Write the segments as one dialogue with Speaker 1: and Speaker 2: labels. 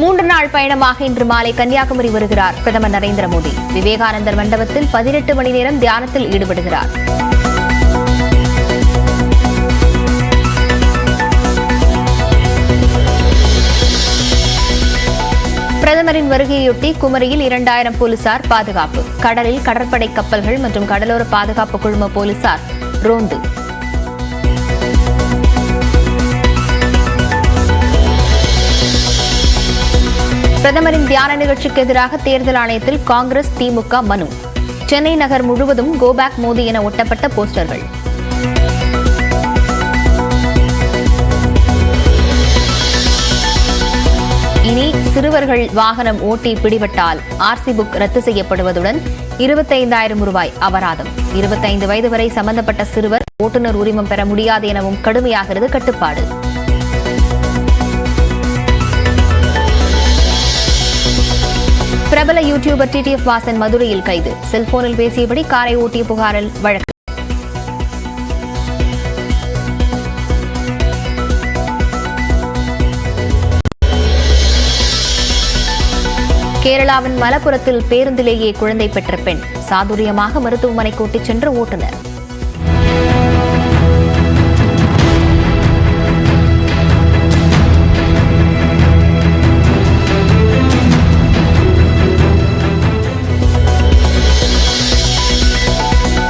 Speaker 1: 3 நாள் பயணமாக இன்று மாலை கன்னியாகுமரி வருகிறார் பிரதமர் நரேந்திர மோடி. விவேகானந்தர் மண்டபத்தில் 18 மணி நேரம் தியானத்தில் ஈடுபடுகிறார். பிரதமரின் வருகையொட்டி குமரியில் 2000 போலீசார் பாதுகாப்பு. கடலில் கடற்படை கப்பல்கள் மற்றும் கடலோர பாதுகாப்பு குழும போலீசார் ரோந்து. பிரதமரின் தியான நிகழ்ச்சிக்கு எதிராக தேர்தல் ஆணையத்தில் காங்கிரஸ் திமுக மனு. சென்னை நகர் முழுவதும் கோபேக் மோடி என ஒட்டப்பட்ட போஸ்டர்கள். இனி சிறுவர்கள் வாகனம் ஓட்டி பிடிபட்டால் ஆர்சி புக் ரத்து செய்யப்படுவதுடன் 25,000 ரூபாய் அபராதம். 25 வயது வரை சம்பந்தப்பட்ட சிறுவர் ஓட்டுநர் உரிமம் பெற முடியாது எனவும் கடுமையாகிறது கட்டுப்பாடு. பிரபல யூடியூபர் டிடிஎஃப் வாசன் மதுரையில் கைது. செல்போனில் பேசியபடி காரை ஓட்டிய புகாரில் வழக்கு. கேரளாவின் மலப்புரத்தில் பேருந்திலேயே குழந்தை பெற்ற பெண் சாதுரியமாக மருத்துவமனைக்கு ஓட்டிச் சென்ற ஓட்டுநர்.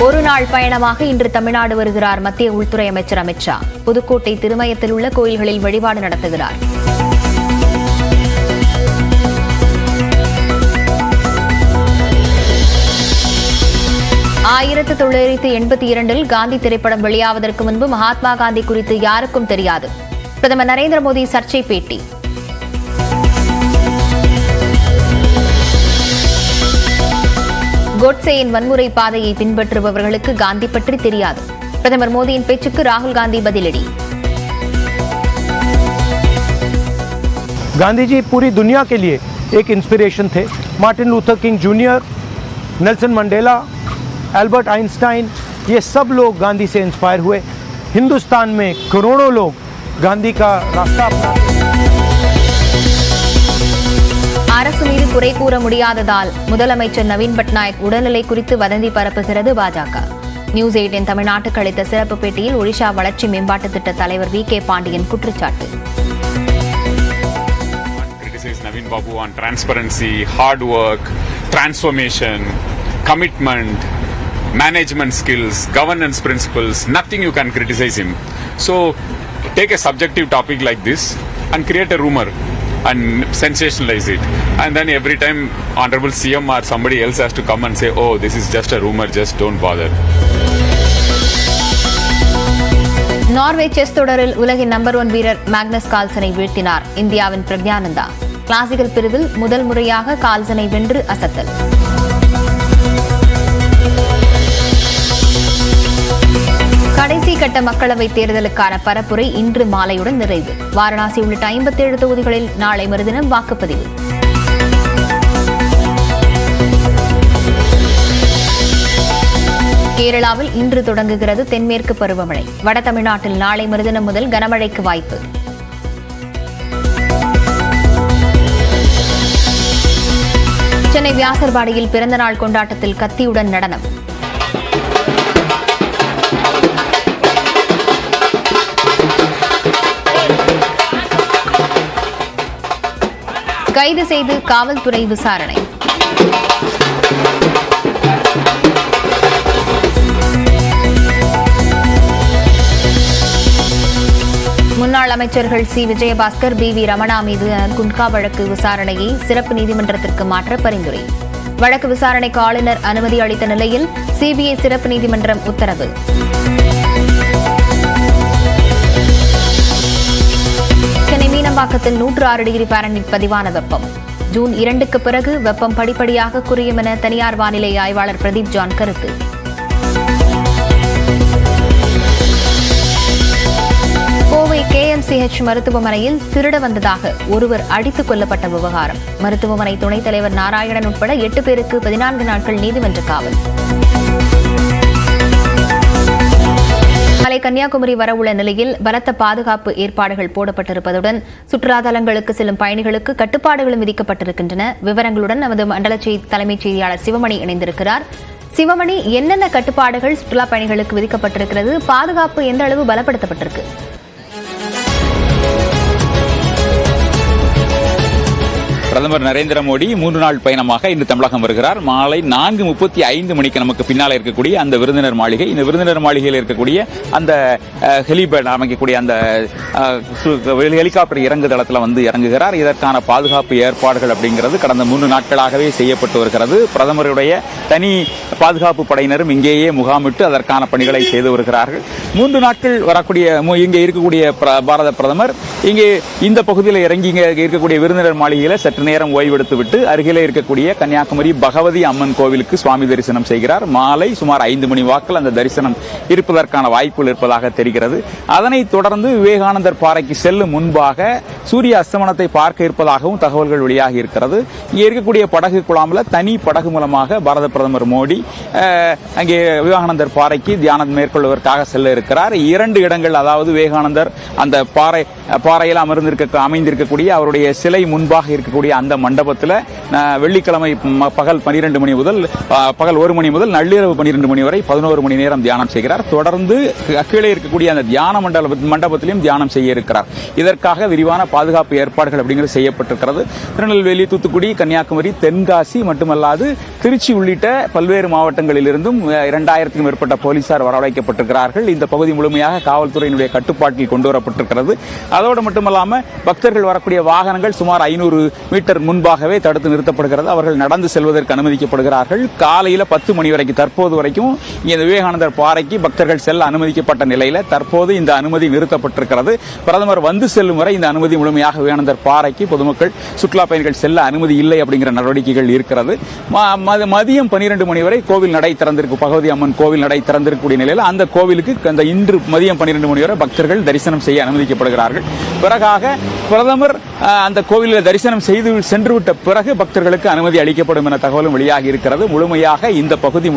Speaker 1: ஒரு நாள் பயணமாக இன்று தமிழ்நாடு வருகிறார் மத்திய உள்துறை அமைச்சர் அமித் ஷா. புதுக்கோட்டை திருமயத்தில் உள்ள கோயில்களில் வழிபாடு நடத்துகிறார். ஆயிரத்து 1982 காந்தி திரைப்படம் வெளியாவதற்கு முன்பு மகாத்மா காந்தி குறித்து யாருக்கும் தெரியாது. பிரதமர் நரேந்திர மோடி சர்ச்சை பேட்டி. கோட்சேயின் வன்முறை பாதையை பின்பற்றுபவர்களுக்கு காந்தி பற்றி தெரியாது. பிரதமர் மோடியின் பேச்சுக்கு ராகுல் காந்தி பதிலடி.
Speaker 2: गांधी जी पूरी दुनिया के लिए एक इंस्पिरेशन थे. Martin Luther king junior, Nelson Mandela, Albert Einstein, ये सब लोग गांधी से इंस्पायर हुए. हिंदुस्तान में करोड़ों लोग गांधी का रास्ता अपनाते.
Speaker 1: அரசு மீது குறை கூற முடியாததால் முதலமைச்சர் நவீன் பட்நாயக் உடல்நிலை குறித்து வதந்தி பரப்புகிறது பாஜக. நியூஸ் 18 தமிழ்நாட்டுக்கு அளித்த சிறப்பு பேட்டியில் ஒடிஷா வளர்ச்சி மேம்பாட்டு திட்ட தலைவர் வி.கே. பாண்டியன் குற்றச்சாட்டு.
Speaker 3: Naveen Babu on transparency, hard work, transformation, commitment, management skills, governance principles. Nothing you can criticize him. So take a subjective topic like this and create a rumor and sensationalize it, and then every time honorable CM or somebody else has to come and say, oh, this is just a rumor, just don't bother.
Speaker 1: Norway chess தொடரில் உலகின் number 1 வீரர் Magnus கால்சனை வீழ்த்தினார் இந்தியாவின் Praggnanandhaa. Classical பிரிவில் முதல் முறையாக கால்சனை வென்று அசத்தல். கடைசி கட்ட மக்களவைத் தேர்தலுக்கான பரப்புரை இன்று மாலையுடன் நிறைவு. வாரணாசி உள்ளிட்ட 57 தொகுதிகளில் நாளை மறுதினம் வாக்குப்பதிவு. கேரளாவில் இன்று தொடங்குகிறது தென்மேற்கு பருவமழை. வட தமிழ்நாட்டில் நாளை மறுதினம் முதல் கனமழைக்கு வாய்ப்பு. சென்னை வியாசர்பாடியில் பிறந்தநாள் கொண்டாட்டத்தில் கத்தியுடன் நடனம். கைது செய்து காவல்துறை விசாரணை. முன்னாள் அமைச்சர்கள் சி. விஜயபாஸ்கர், பி.வி. ரமணா மீது குட்கா வழக்கு விசாரணையை சிறப்பு நீதிமன்றத்திற்கு மாற்ற பரிந்துரை. வழக்கு விசாரணைக்கு ஆளுநர் அனுமதி அளித்த நிலையில் சிபிஐ சிறப்பு நீதிமன்றம் உத்தரவு. சென்னை மீனம்பாக்கத்தில் 106 டிகிரி பாரன்ஹீட் பதிவான வெப்பம். ஜூன் 2க்கு பிறகு வெப்பம் படிப்படியாக குறையும் என தனியார் வானிலை ஆய்வாளர் பிரதீப் ஜான் கருத்து. கோவை KMCH மருத்துவமனையில் திருட வந்ததாக ஒருவர் அடித்துக் கொல்லப்பட்ட விவகாரம். மருத்துவமனை துணைத் தலைவர் நாராயணன் உட்பட 8 பேருக்கு 14 நாட்கள் நீதிமன்ற காவல். நாளை கன்னியாகுமரி வரவுள்ள நிலையில் பலத்த பாதுகாப்பு ஏற்பாடுகள் போடப்பட்டிருப்பதுடன் சுற்றுலா தலங்களுக்கு செல்லும் பயணிகளுக்கு கட்டுப்பாடுகளும் விதிக்கப்பட்டிருக்கின்றன. விவரங்களுடன் நமது மண்டல தலைமைச் செய்தியாளர் சிவமணி இணைந்திருக்கிறார். சிவமணி, என்னென்ன கட்டுப்பாடுகள் சுற்றுலா பயணிகளுக்கு விதிக்கப்பட்டிருக்கிறது? பாதுகாப்பு எந்த அளவு பலப்படுத்தப்பட்டிருக்கு?
Speaker 4: பிரதமர் நரேந்திர மோடி 3 நாள் பயணமாக இன்று தமிழகம் வருகிறார். மாலை 4:35 மணிக்கு நமக்கு பின்னால் இருக்கக்கூடிய அந்த விருந்தினர் மாளிகை, இந்த விருந்தினர் மாளிகையில் இருக்கக்கூடிய அந்த ஹெலிபேட் அமைக்கக்கூடிய அந்த ஹெலிகாப்டர் இறங்கு தளத்தில் வந்து இறங்குகிறார். இதற்கான பாதுகாப்பு ஏற்பாடுகள் அப்படிங்கிறது கடந்த 3 நாட்களாகவே செய்யப்பட்டு வருகிறது. பிரதமருடைய தனி பாதுகாப்பு படையினரும் இங்கேயே முகாமிட்டு அதற்கான பணிகளை செய்து வருகிறார்கள். 3 நாட்கள் வரக்கூடிய இங்கே இருக்கக்கூடிய பாரத பிரதமர் இங்கே இந்த பகுதியில் இறங்கி இங்கே இருக்கக்கூடிய விருந்தினர் மாளிகையில் சற்று நேரம் ஓய்வெடுத்துவிட்டு அருகிலே இருக்கக்கூடிய கன்னியாகுமரி பகவதி அம்மன் கோவிலுக்கு சுவாமி தரிசனம் செய்கிறார். மாலை சுமார் 5 மணி வாக்கில் அந்த தரிசனம் இருப்பதற்கான வாய்ப்புகள் இருப்பதாக தெரிகிறது. அதனைத் தொடர்ந்து விவேகானந்தர் பாறைக்கு செல்லும் முன்பாக சூரிய அஸ்தமனத்தை பார்க்க இருப்பதாகவும் தகவல்கள் வெளியாகி இருக்கிறது. இங்கே இருக்கக்கூடிய படகு குழாமில் தனி படகு மூலமாக பாரத பிரதமர் மோடி அங்கே விவேகானந்தர் பாறைக்கு தியானம் மேற்கொள்வதற்காக செல்ல இருக்கிறார். 2 இடங்கள், அதாவது விவேகானந்தர் அந்த பாறையில் அமைந்திருக்கக்கூடிய அவருடைய சிலை முன்பாக இருக்கக்கூடிய அந்த மண்டபத்தில் வெள்ளிக்கிழமை பகல் 12 மணி முதல் பகல் 1 மணி முதல் நள்ளிரவு 12 மணி வரை 11 மணி நேரம் தியானம் செய்கிறார். தொடர்ந்து கீழே இருக்கக்கூடிய அந்த தியான மண்டபத்திலும் தியானம் செய்ய இருக்கிறார். இதற்காக விரிவான பாதுகாப்பு ஏற்பாடுகள் அப்படிங்கிறது செய்யப்பட்டிருக்கிறது. திருநெல்வேலி, தூத்துக்குடி, கன்னியாகுமரி, தென்காசி மட்டுமல்லாது திருச்சி உள்ளிட்ட பல்வேறு மாவட்டங்களிலிருந்தும் 2000க்கும் மேற்பட்ட போலீசார் வரவழைக்கப்பட்டிருக்கிறார்கள். இந்த பகுதி முழுமையாக காவல்துறையினுடைய கட்டுப்பாட்டில் கொண்டு வரப்பட்டிருக்கிறது. அதோடு மட்டுமல்லாமல் பக்தர்கள் வரக்கூடிய வாகனங்கள் சுமார் 500 மீட்டர் முன்பாகவே தடுத்து நிறுத்தப்படுகிறது. அவர்கள் நடந்து செல்வதற்கு அனுமதிக்கப்படுகிறார்கள். காலையில் 10 மணி வரைக்கும் தற்போது வரைக்கும் இந்த விவேகானந்தர் பாறைக்கு பக்தர்கள் செல்ல அனுமதிக்கப்பட்ட நிலையில் தற்போது இந்த அனுமதி நிறுத்தப்பட்டிருக்கிறது. பிரதமர் வந்து செல்லும் வரை இந்த அனுமதி முழுமையாக விவேகானந்தர் பாறைக்கு பொதுமக்கள் சுற்றுலா பயணிகள் செல்ல அனுமதி இல்லை அப்படிங்கிற நடவடிக்கைகள் இருக்கிறது. மதியம் 12 மணி வரை கோவில் நடை திறந்திருக்கும், பகவதி அம்மன் கோவில் நடை திறந்திருக்கக்கூடிய நிலையில் அந்த கோவிலுக்கு அந்த இன்று மதியம் 12 மணி வரை பக்தர்கள் தரிசனம் செய்ய அனுமதிக்கப்படுகிறார்கள். பிறகாக பிரதமர் அந்த கோவிலில் தரிசனம் செய்து சென்றுவிட்ட பிறகு பக்தர்களுக்கு அனுமதி அளிக்கப்படும் என தகவலும் வெளியாகி இருக்கிறது. முழுமையாக இந்த பகுதி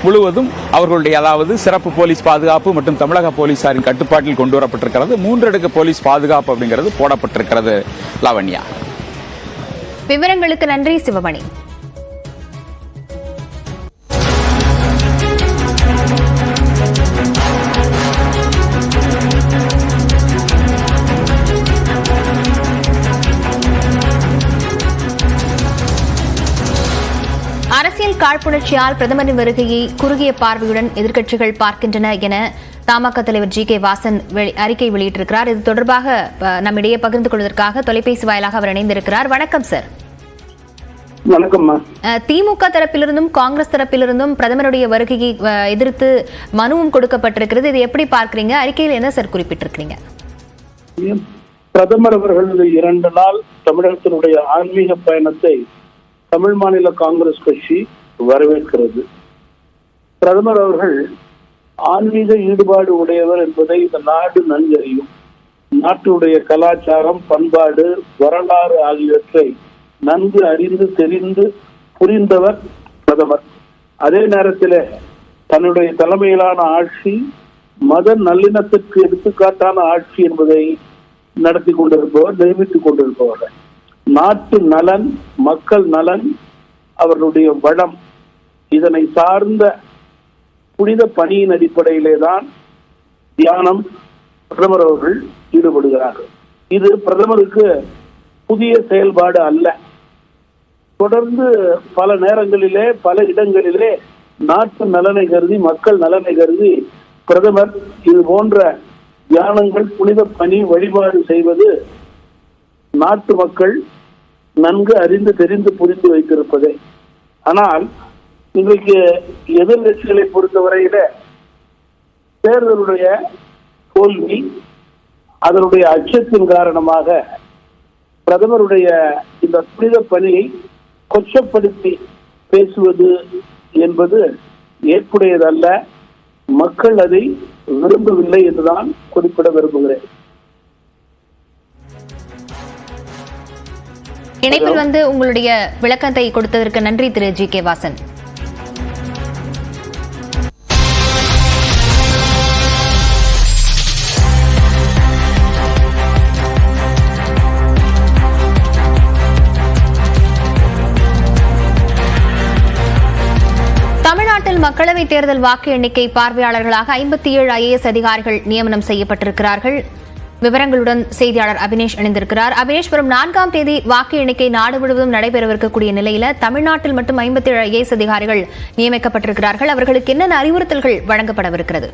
Speaker 4: முழுவதும் அவர்களுடைய, அதாவது சிறப்பு போலீஸ் பாதுகாப்பு மற்றும் தமிழக போலீசாரின் கட்டுப்பாட்டில் கொண்டு வரப்பட்டிருக்கிறது. 3 அடுக்கு போலீஸ் பாதுகாப்பு அப்படிங்கிறது போடப்பட்டிருக்கிறது. லாவண்யா,
Speaker 1: விவரங்களுக்கு நன்றி சிவமணி. அரசியல் காழ்ப்புணர்ச்சியால் பிரதமரின் வருகையை குறுகிய பார்வையுடன் எதிர்க்கட்சிகள் பார்க்கின்றன என தமாக தலைவர் ஜி.கே. வாசன் அறிக்கை வெளியிட்டிருக்கிறார். இது தொடர்பாக நம்மிடையே பகிர்ந்து கொள்வதற்காக தொலைபேசி வாயிலாக அவர் இணைந்திருக்கிறார். வணக்கம் சார்.
Speaker 5: வணக்கம்.
Speaker 1: திமுக தரப்பிலிருந்தும் காங்கிரஸ் தரப்பிலிருந்தும் பிரதமருடைய வருகையை எதிர்த்து மனுவும் கொடுக்கப்பட்டிருக்கிறது. இது எப்படி பார்க்கிறீங்க? அறிக்கையில் என்ன சார் குறிப்பிட்டிருக்கிறீங்க?
Speaker 5: பிரதமர் அவர்கள் 2 நாள் தமிழகத்தினுடைய ஆன்மீக பயணத்தை தமிழ் மாநில காங்கிரஸ் கட்சி வரவேற்கிறது. பிரதமர் அவர்கள் ஆன்மீக ஈடுபாடு உடையவர் என்பதை இந்த நாடு நன்கறியும். நாட்டுடைய கலாச்சாரம், பண்பாடு, வரலாறு ஆகியவற்றை நன்கு அறிந்து தெரிந்து புரிந்தவர் பிரதமர். அதே நேரத்தில் தன்னுடைய தலைமையிலான ஆட்சி மத நல்லிணத்திற்கு எடுத்துக்காட்டான ஆட்சி என்பதை நடத்தி கொண்டிருப்பவர், நிரூபித்துக் கொண்டிருப்பவர். நாட்டு நலன், மக்கள் நலன், அவர்களுடைய வளம், இதனை சார்ந்த புனித பணியின் அடிப்படையிலே தான் தியானம் பிரதமர் அவர்கள் ஈடுபடுகிறார்கள். இது பிரதமருக்கு புதிய செயல்பாடு அல்ல. தொடர்ந்து பல நேரங்களிலே, பல இடங்களிலே நாட்டு நலனை கருதி, மக்கள் நலனை கருதி பிரதமர் இது போன்ற தியானங்கள், புனித பணி, வழிபாடு செய்வது நாட்டு மக்கள் நன்கு அறிந்து தெரிந்து புரிந்து வைத்திருப்பதே. ஆனால் இன்றைக்கு எதிர்கட்சிகளை பொறுத்தவரையில தேர்தலுடைய தோல்வி, அதனுடைய அச்சத்தின் காரணமாக பிரதமருடைய இந்த புனித பணியை கொச்சப்படுத்தி பேசுவது என்பது ஏற்புடையதல்ல. மக்கள் அதை விரும்பவில்லை என்றுதான் குறிப்பிட விரும்புகிறேன்.
Speaker 1: இணைப்பில் வந்து உங்களுடைய விளக்கத்தை கொடுத்ததற்கு நன்றி திரு ஜி.கே. வாசன். மக்களவைத் தேர்தல் வாக்கு எண்ணிக்கை பார்வையாளர்களாக 57 ஐஏஎஸ் அதிகாரிகள் நியமனம் செய்யப்பட்டிருக்கிறார்கள். விவரங்களுடன் செய்தியாளர் அபினேஷ் இணைந்திருக்கிறார். அபினேஷ், வரும் 4ஆம் தேதி வாக்கு எண்ணிக்கை நாடு முழுவதும் நடைபெறவிருக்கக்கூடிய நிலையில தமிழ்நாட்டில் மட்டும் 57 ஐஏஎஸ் அதிகாரிகள் நியமிக்கப்பட்டிருக்கிறார்கள். அவர்களுக்கு என்னென்ன அறிவுறுத்தல்கள் வழங்கப்படவிருக்கிறது?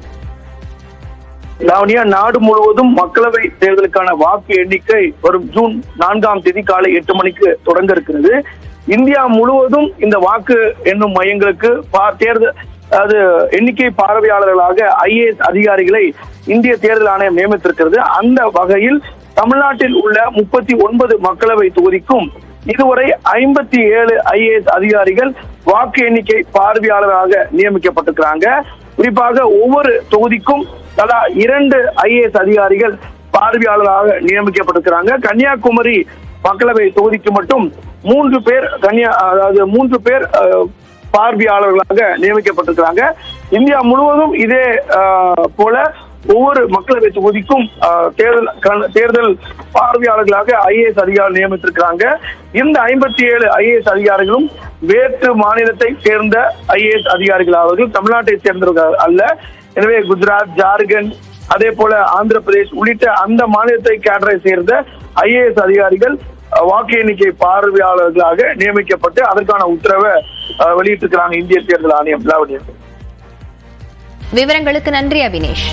Speaker 6: லாவணியா, நாடு முழுவதும் மக்களவை தேர்தலுக்கான வாக்கு எண்ணிக்கை வரும் ஜூன் 4ஆம் தேதி காலை 8 மணிக்கு தொடங்க இருக்கிறது. இந்தியா முழுவதும் இந்த வாக்கு எண்ணும் மையங்களுக்கு எண்ணிக்கை பார்வையாளர்களாக ஐஏஎஸ் அதிகாரிகளை இந்திய தேர்தல் ஆணையம் நியமித்திருக்கிறது. அந்த வகையில் தமிழ்நாட்டில் உள்ள 39 மக்களவை தொகுதிக்கும் இதுவரை 57 ஐஏஎஸ் அதிகாரிகள் வாக்கு எண்ணிக்கை பார்வையாளராக நியமிக்கப்பட்டிருக்கிறாங்க. குறிப்பாக ஒவ்வொரு தொகுதிக்கும் தலா 2 ஐஏஎஸ் அதிகாரிகள் பார்வையாளராக நியமிக்கப்பட்டிருக்கிறாங்க. கன்னியாகுமரி மக்களவை தொகுதிக்கு மட்டும் 3 பேர் பார்வையாளர்களாக நியமிக்கப்பட்டிருக்கிறாங்க. இந்தியா முழுவதும் இதே போல ஒவ்வொரு மக்களவை தொகுதிக்கும் தேர்தல் பார்வையாளர்களாக ஐஏஎஸ் அதிகாரிகள் நியமித்திருக்கிறாங்க. இந்த 57 ஐஏஎஸ் அதிகாரிகளும் வேற்று மாநிலத்தை சேர்ந்த ஐஏஎஸ் அதிகாரிகள் அவர்கள் தமிழ்நாட்டை சேர்ந்தவர்கள் அல்ல. எனவே குஜராத், ஜார்க்கண்ட், அதே போல ஆந்திர பிரதேஷ் உள்ளிட்ட அந்த மாநிலத்தை கேடரை சேர்ந்த ஐஏஎஸ் அதிகாரிகள் வாக்கு எண்ணிக்கை பார்வையாளர்களாக நியமிக்கப்பட்டு அதற்கான உத்தரவை வெளியிட்டிருக்கிறாங்க இந்திய தேர்தல் ஆணையம்.
Speaker 1: விவரங்களுக்கு நன்றி அபினேஷ்.